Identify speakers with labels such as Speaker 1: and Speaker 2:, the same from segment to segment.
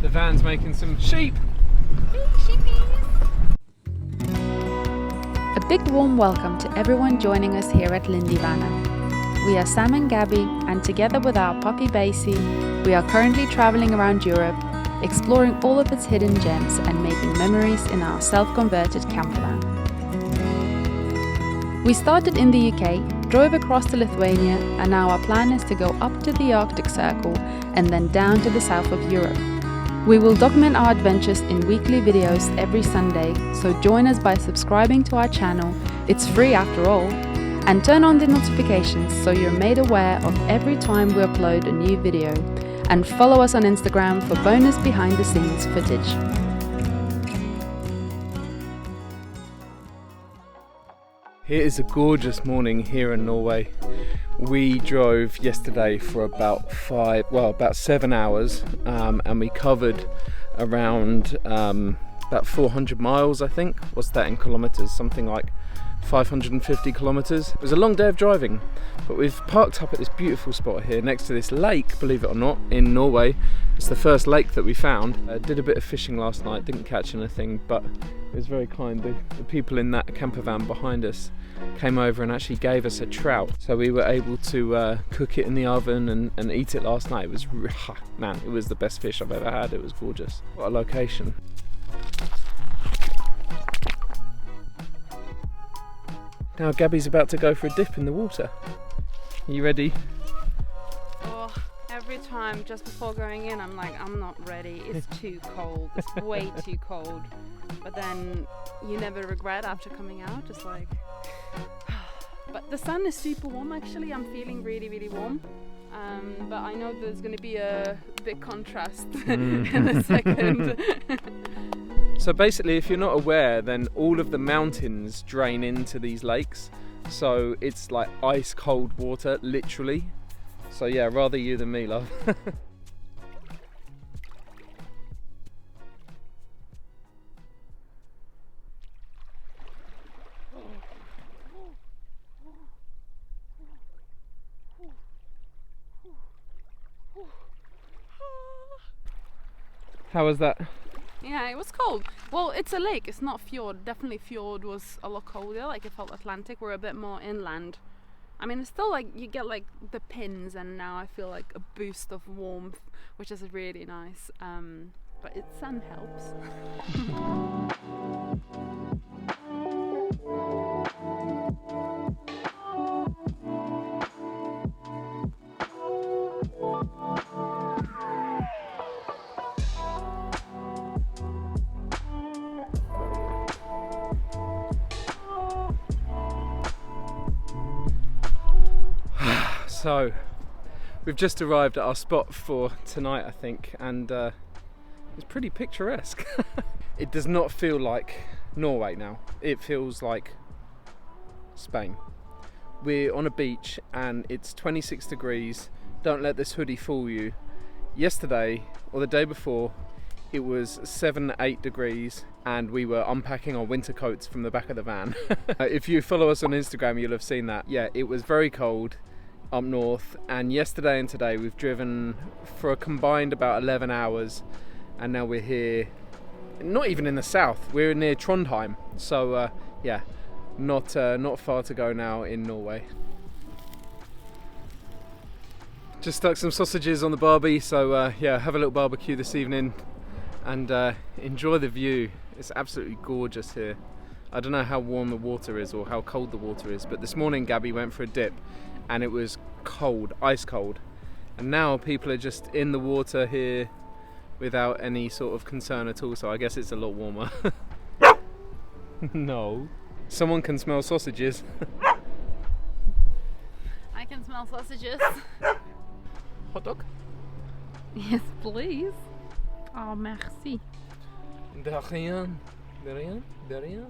Speaker 1: The van's making some sheep.
Speaker 2: A big warm welcome to everyone joining us here at Lindy Hop. We are Sam and Gabi, and together with our puppy Basie, we are currently traveling around Europe, exploring all of its hidden gems and making memories in our self-converted camper van. We started in the UK, drove across to Lithuania, and now our plan is to go up to the Arctic Circle and then down to the south of Europe. We will document our adventures in weekly videos every Sunday, so join us by subscribing to our channel, it's free after all, and turn on the notifications so you're made aware of every time we upload a new video, and follow us on Instagram for bonus behind the scenes footage.
Speaker 1: It is a gorgeous morning here in Norway. We drove yesterday for about 7 hours, and we covered around about 400 miles, I think. What's that in kilometers? Something like 550 kilometers. It was a long day of driving, but we've parked up at this beautiful spot here next to this lake, believe it or not, in Norway. It's the first lake that we found. Did a bit of fishing last night, didn't catch anything, but it was very kind. The people in that camper van behind us came over and actually gave us a trout, so we were able to cook it in the oven and eat it last night. It was, man, it was the best fish I've ever had. It was gorgeous. What a location. Now Gabi's about to go for a dip in the water. Are you ready?
Speaker 2: Oh, every time just before going in I'm like, I'm not ready, it's too cold, it's way too cold. But then you never regret after coming out, just like... But the sun is super warm actually, I'm feeling really, really warm. But I know there's going to be a big contrast in a second.
Speaker 1: So basically, if you're not aware, then all of the mountains drain into these lakes. So it's like ice cold water, literally. So yeah, rather you than me, love. How was that?
Speaker 2: Yeah, it was cold. Well, it's a lake, it's not fjord. Definitely fjord was a lot colder, like it felt Atlantic. We're a bit more inland. I mean, it's still like, you get like the pins, and now I feel like a boost of warmth, which is really nice. But sun helps.
Speaker 1: So, we've just arrived at our spot for tonight, I think, and it's pretty picturesque. It does not feel like Norway now. It feels like Spain. We're on a beach and it's 26 degrees. Don't let this hoodie fool you. Yesterday, or the day before, it was 7-8 degrees and we were unpacking our winter coats from the back of the van. If you follow us on Instagram, you'll have seen that. Yeah, it was very cold up north, and yesterday and today we've driven for a combined about 11 hours, and now we're here, not even in the south, we're near Trondheim, so yeah, not far to go now in Norway. Just stuck some sausages on the barbie, so yeah, have a little barbecue this evening and enjoy the view. It's absolutely gorgeous here. I don't know how warm the water is or how cold the water is, but this morning Gabi went for a dip and it was cold, ice cold. And now people are just in the water here without any sort of concern at all, so I guess it's a lot warmer. No. Someone can smell sausages.
Speaker 2: I can smell sausages.
Speaker 1: Hot dog?
Speaker 2: Yes, please. Oh, merci.
Speaker 1: De rien. De rien. De rien.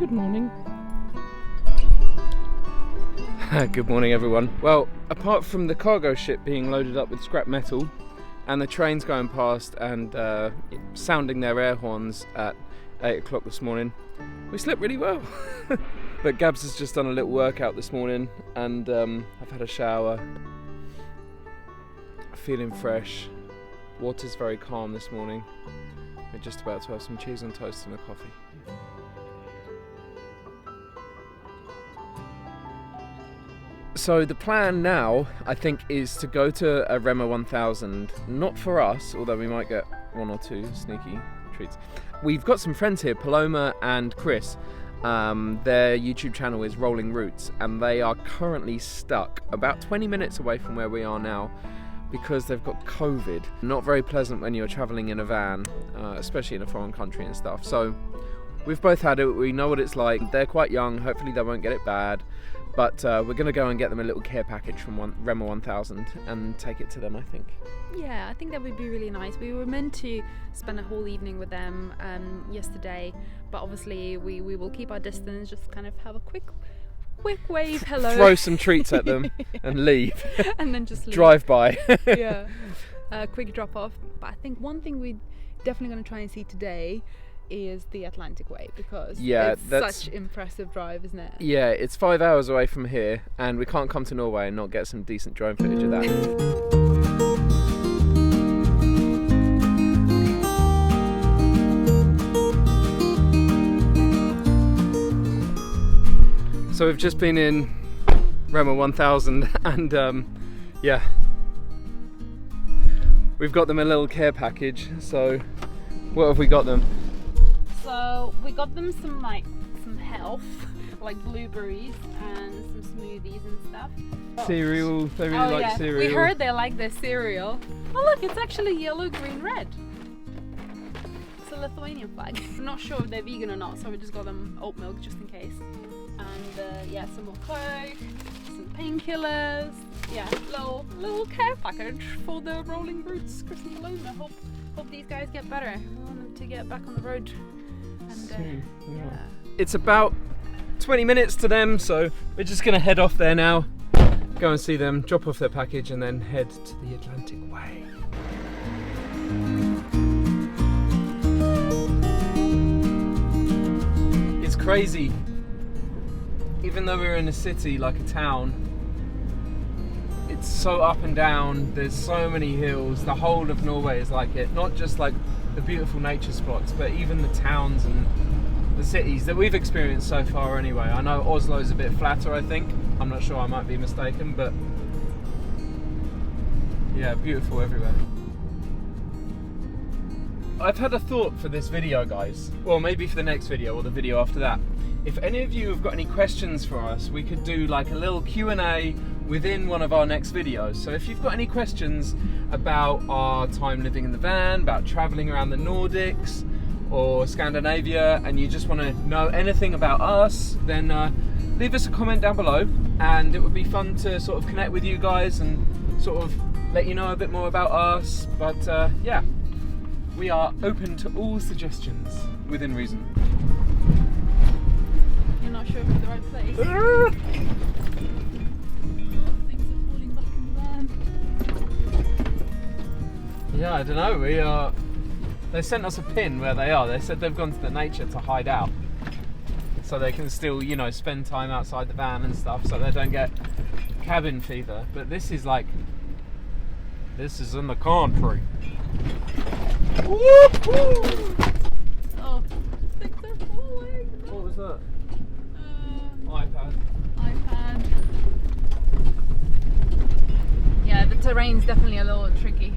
Speaker 1: Good morning. Good morning, everyone. Well, apart from the cargo ship being loaded up with scrap metal and the trains going past and sounding their air horns at 8 o'clock this morning, we slept really well. But Gabs has just done a little workout this morning, and I've had a shower, feeling fresh. Water's very calm this morning. We're just about to have some cheese on toast and a coffee. So the plan now, I think, is to go to a Rema 1000. Not for us, although we might get one or two sneaky treats. We've got some friends here, Paloma and Chris. Their YouTube channel is Rolling Roots, and they are currently stuck about 20 minutes away from where we are now because they've got COVID. Not very pleasant when you're traveling in a van, especially in a foreign country and stuff. So we've both had it, we know what it's like. They're quite young, hopefully they won't get it bad. But we're going to go and get them a little care package from Rema 1000 and take it to them, I think.
Speaker 2: Yeah, I think that would be really nice. We were meant to spend a whole evening with them yesterday, but obviously we will keep our distance, just kind of have a quick wave hello.
Speaker 1: Throw some treats at them and leave.
Speaker 2: And then just leave.
Speaker 1: Drive by.
Speaker 2: Yeah, quick drop off. But I think one thing we're definitely going to try and see today is the Atlantic Way, because it's such impressive drive, isn't it?
Speaker 1: Yeah, it's 5 hours away from here, and we can't come to Norway and not get some decent drone footage of that. So we've just been in Rema 1000 and yeah, we've got them a little care package. So what have we got them?
Speaker 2: So we got them some health, like blueberries and some smoothies and stuff.
Speaker 1: Cereal, they really like cereal.
Speaker 2: We heard they like their cereal. Oh look, it's actually yellow, green, red. It's a Lithuanian flag. I'm not sure if they're vegan or not, so we just got them oat milk just in case. And yeah, some more Coke, some painkillers. Yeah, little care package for the Rolling Roots, Chris and Paloma. Hope these guys get better. We want them to get back on the road. And yeah.
Speaker 1: It's about 20 minutes to them, so we're just going to head off there now, go and see them, drop off their package, and then head to the Atlantic Way. It's crazy. Even though we're in a city, like a town, it's so up and down, there's so many hills. The whole of Norway is like it, not just like the beautiful nature spots, but even the towns and the cities that we've experienced so far anyway. I know Oslo's a bit flatter, I think. I'm not sure, I might be mistaken, but yeah, beautiful everywhere. I've had a thought for this video, guys. Well, maybe for the next video or the video after that. If any of you have got any questions for us, we could do like a little Q&A within one of our next videos. So if you've got any questions about our time living in the van, about traveling around the Nordics or Scandinavia, and you just want to know anything about us, then leave us a comment down below, and it would be fun to sort of connect with you guys and sort of let you know a bit more about us. But yeah, we are open to all suggestions within reason.
Speaker 2: You're not sure if we're the right place. Things are falling back in the van.
Speaker 1: Yeah, I don't know. They sent us a pin where they are. They said they've gone to the nature to hide out, so they can still, you know, spend time outside the van and stuff, so they don't get cabin fever. But this is in the country. Woo-hoo!
Speaker 2: Oh, things are falling.
Speaker 1: What was that? iPad.
Speaker 2: Yeah, the terrain's definitely a little tricky.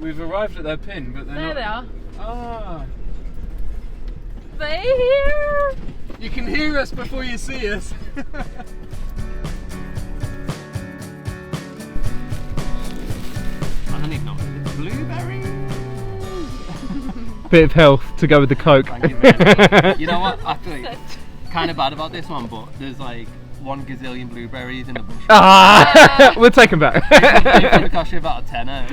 Speaker 1: We've arrived at their pin, but they're
Speaker 2: there
Speaker 1: not.
Speaker 2: They are.
Speaker 1: Ah.
Speaker 2: They're here.
Speaker 1: You can hear us before you see us.
Speaker 3: I don't even know what it is. Blueberries.
Speaker 1: Bit of health to go with the Coke.
Speaker 3: Thank you very much. You know what? I feel kind of bad about this one, but there's like 1 gazillion blueberries in the bush.
Speaker 1: Ah! We'll take them back.
Speaker 3: It's going to cost you about a tenner.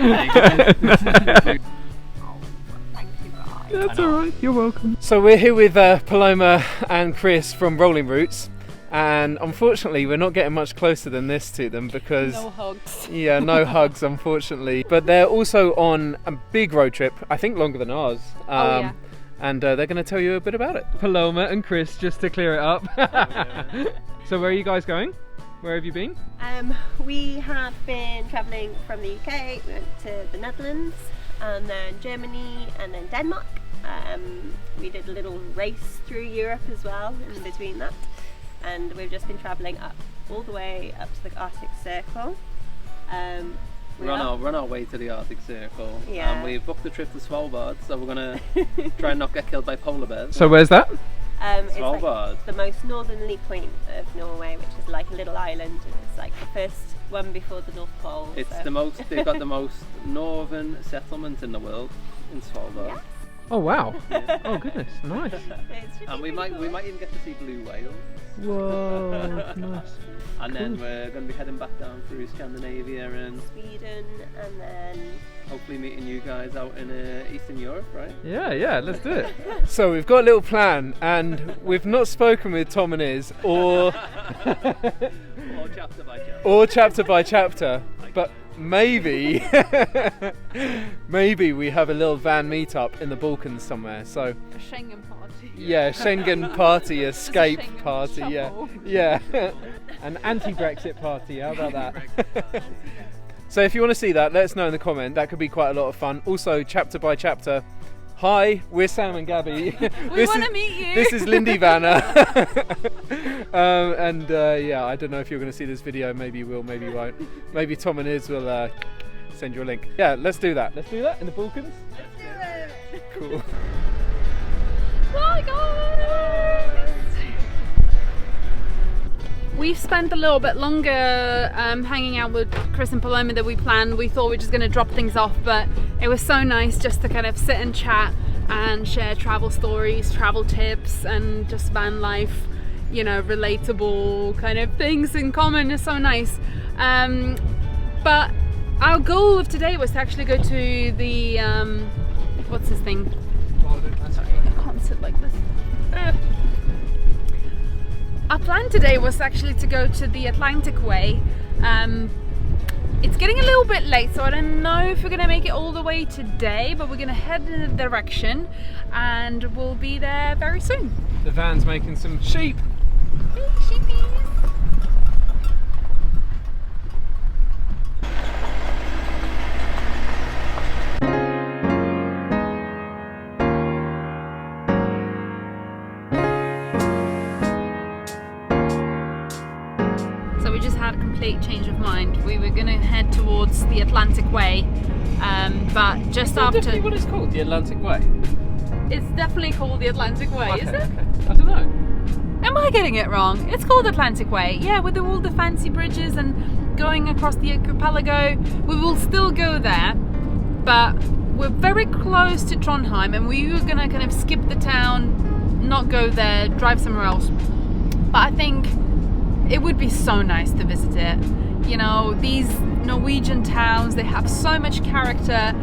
Speaker 1: That's alright, you're welcome. So we're here with Paloma and Chris from Rolling Roots, and unfortunately we're not getting much closer than this to them because...
Speaker 2: No hugs.
Speaker 1: Yeah, no hugs unfortunately. But they're also on a big road trip, I think longer than ours.
Speaker 2: Yeah.
Speaker 1: And they're going to tell you a bit about it. Paloma and Chris, just to clear it up. So where are you guys going? Where have you been?
Speaker 4: We have been travelling from the UK. We went to the Netherlands and then Germany and then Denmark. We did a little race through Europe as well in between that, and we've just been travelling up all the way up to the Arctic Circle.
Speaker 3: We're on our way to the Arctic Circle,
Speaker 4: Yeah.
Speaker 3: and we've booked a trip to Svalbard, so we're gonna try and not get killed by polar bears.
Speaker 1: So where's that?
Speaker 4: It's
Speaker 3: Svalbard.
Speaker 4: like the most northerly point of Norway, which is like a little island, and it's like the first one before the North Pole.
Speaker 3: It's
Speaker 4: so.
Speaker 3: the most. They've got the most northern settlement in the world in Svalbard.
Speaker 4: Yeah.
Speaker 1: Oh wow. Oh goodness, nice.
Speaker 3: And we might even get to see blue whales.
Speaker 1: Whoa, nice.
Speaker 3: And then we're going to be heading back down through Scandinavia and
Speaker 4: Sweden, and then
Speaker 3: hopefully meeting you guys out in Eastern Europe, right?
Speaker 1: Yeah, let's do it. So we've got a little plan, and we've not spoken with Tom and Iz, or chapter by chapter, but maybe we have a little van meetup in the Balkans somewhere. So
Speaker 2: A Schengen party.
Speaker 1: yeah, Schengen party, escape
Speaker 2: Schengen
Speaker 1: party,
Speaker 2: shuffle.
Speaker 1: yeah. An anti-Brexit party, how about that? So if you want to see that, let us know in the comment. That could be quite a lot of fun. Also, chapter by chapter. Hi, we're Sam and Gabi.
Speaker 2: We want to meet you.
Speaker 1: This is Lindy Vanner. Yeah, I don't know if you're going to see this video. Maybe you will, maybe you won't. Maybe Tom and Iz will send you a link. Yeah, let's do that. Let's do that in the Balkans.
Speaker 4: let's do it.
Speaker 1: Cool.
Speaker 2: Bye guys! We've spent a little bit longer hanging out with Chris and Paloma than we planned. We thought we were just going to drop things off, but it was so nice just to kind of sit and chat and share travel stories, travel tips, and just van life, you know, relatable kind of things in common. It's so nice. But our goal of today was to actually go to the what's this thing? Sorry, I can't sit like this. Our plan today was actually to go to the Atlantic Way. It's getting a little bit late, so I don't know if we're gonna make it all the way today, but we're gonna head in the direction and we'll be there very soon.
Speaker 1: The van's making some sheep.
Speaker 2: Hey, sheepies! Change of mind. We were going to head towards the Atlantic Way, but just after.
Speaker 1: Definitely what it's called, the Atlantic Way.
Speaker 2: It's definitely called the Atlantic Way,
Speaker 1: Okay,
Speaker 2: is it?
Speaker 1: Okay. I don't know.
Speaker 2: Am I getting it wrong? It's called Atlantic Way, yeah, with all the fancy bridges and going across the archipelago. We will still go there, but we're very close to Trondheim, and we were going to kind of skip the town, not go there, drive somewhere else. But I think it would be so nice to visit it. You know, these Norwegian towns, they have so much character.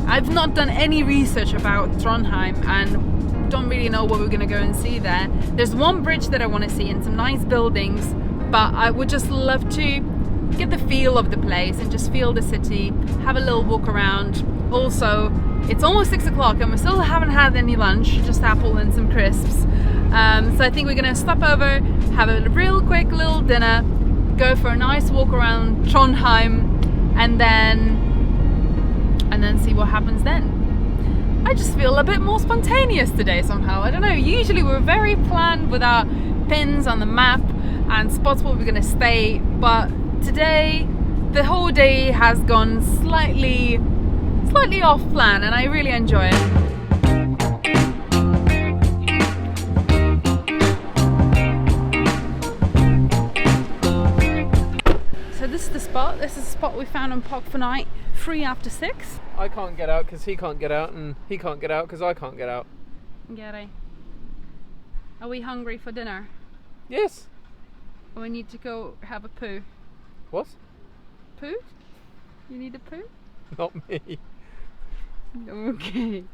Speaker 2: I've not done any research about Trondheim and don't really know what we're gonna go and see there. There's one bridge that I want to see and some nice buildings, but I would just love to get the feel of the place and just feel the city, have a little walk around. Also, it's almost 6 o'clock and we still haven't had any lunch, just apple and some crisps. So I think we're gonna stop over, have a real quick little dinner, go for a nice walk around Trondheim, and then see what happens then. I just feel a bit more spontaneous today somehow. I don't know, usually we're very planned with our pins on the map and spots where we're gonna stay, but today the whole day has gone slightly off plan and I really enjoy it. This is the spot we found on Park for Night, free after 6.
Speaker 1: I can't get out because he can't get out, and he can't get out because I can't get out.
Speaker 2: Gary, are we hungry for dinner?
Speaker 1: Yes.
Speaker 2: Or we need to go have a poo?
Speaker 1: What?
Speaker 2: Poo? You need a poo?
Speaker 1: Not me.
Speaker 2: Okay.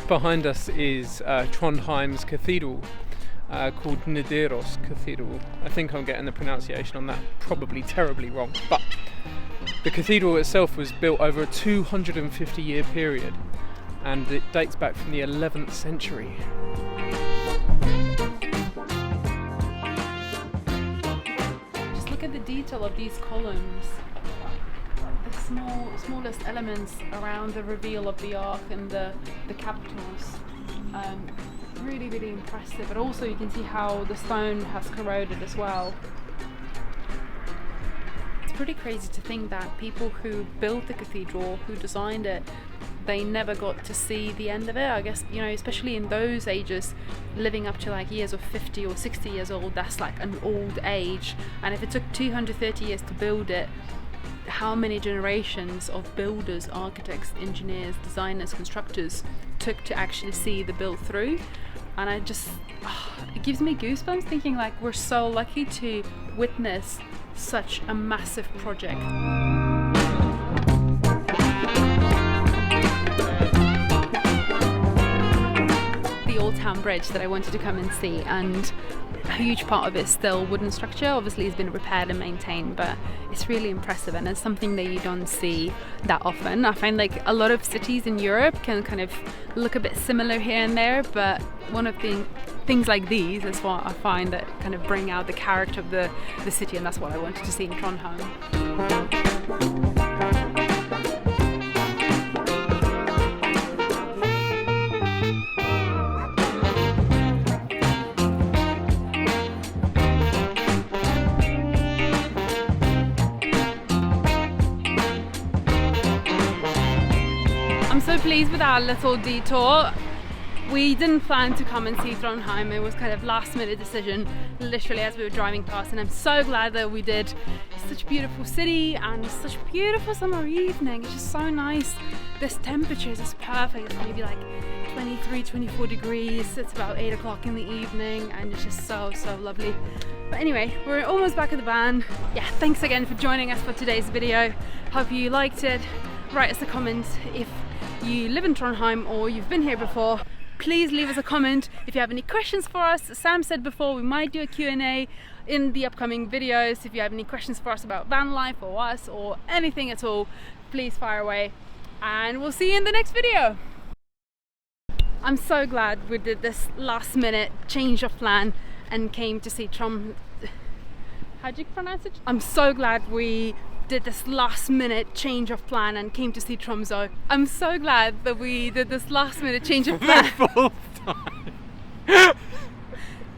Speaker 1: Behind us is Trondheim's cathedral called Nidaros Cathedral. I think I'm getting the pronunciation on that probably terribly wrong, but the cathedral itself was built over a 250-year period and it dates back from the 11th century.
Speaker 2: Just look at the detail of these columns. The smallest elements around the reveal of the ark and the capitals. Really, really impressive. But also you can see how the stone has corroded as well. It's pretty crazy to think that people who built the cathedral, who designed it, they never got to see the end of it. I guess, you know, especially in those ages, living up to like years of 50 or 60 years old, that's like an old age. And if it took 230 years to build it, how many generations of builders, architects, engineers, designers, constructors took to actually see the build through? And it gives me goosebumps thinking like we're so lucky to witness such a massive project. The Old Town Bridge that I wanted to come and see, and a huge part of it is still wooden structure. Obviously it's been repaired and maintained, but it's really impressive and it's something that you don't see that often. I find like a lot of cities in Europe can kind of look a bit similar here and there, but one of the things like these is what I find that kind of bring out the character of the city, and that's what I wanted to see in Trondheim. I'm so pleased with our little detour. We didn't plan to come and see Trondheim. It was kind of last minute decision, literally as we were driving past, and I'm so glad that we did. It's such a beautiful city and such a beautiful summer evening. It's just so nice. This temperature is just perfect. It's maybe like 23, 24 degrees. It's about 8 o'clock in the evening and it's just so lovely. But anyway, we're almost back at the van. Yeah, thanks again for joining us for today's video. Hope you liked it. Write us a comment if you live in Trondheim or you've been here before. Please leave us a comment if you have any questions for us. Sam said before we might do a Q&A in the upcoming videos. If you have any questions for us about van life or us or anything at all, please fire away and we'll see you in the next video. I'm so glad we did this last minute change of plan and came to see how do you pronounce it? I'm so glad we did this last minute change of plan and came to see Tromsø. I'm so glad that we did this last minute change of plan.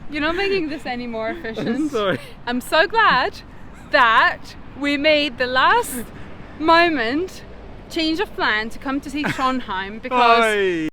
Speaker 2: You're not making this any more efficient.
Speaker 1: I'm sorry.
Speaker 2: I'm so glad that we made the last moment change of plan to come to see Trondheim because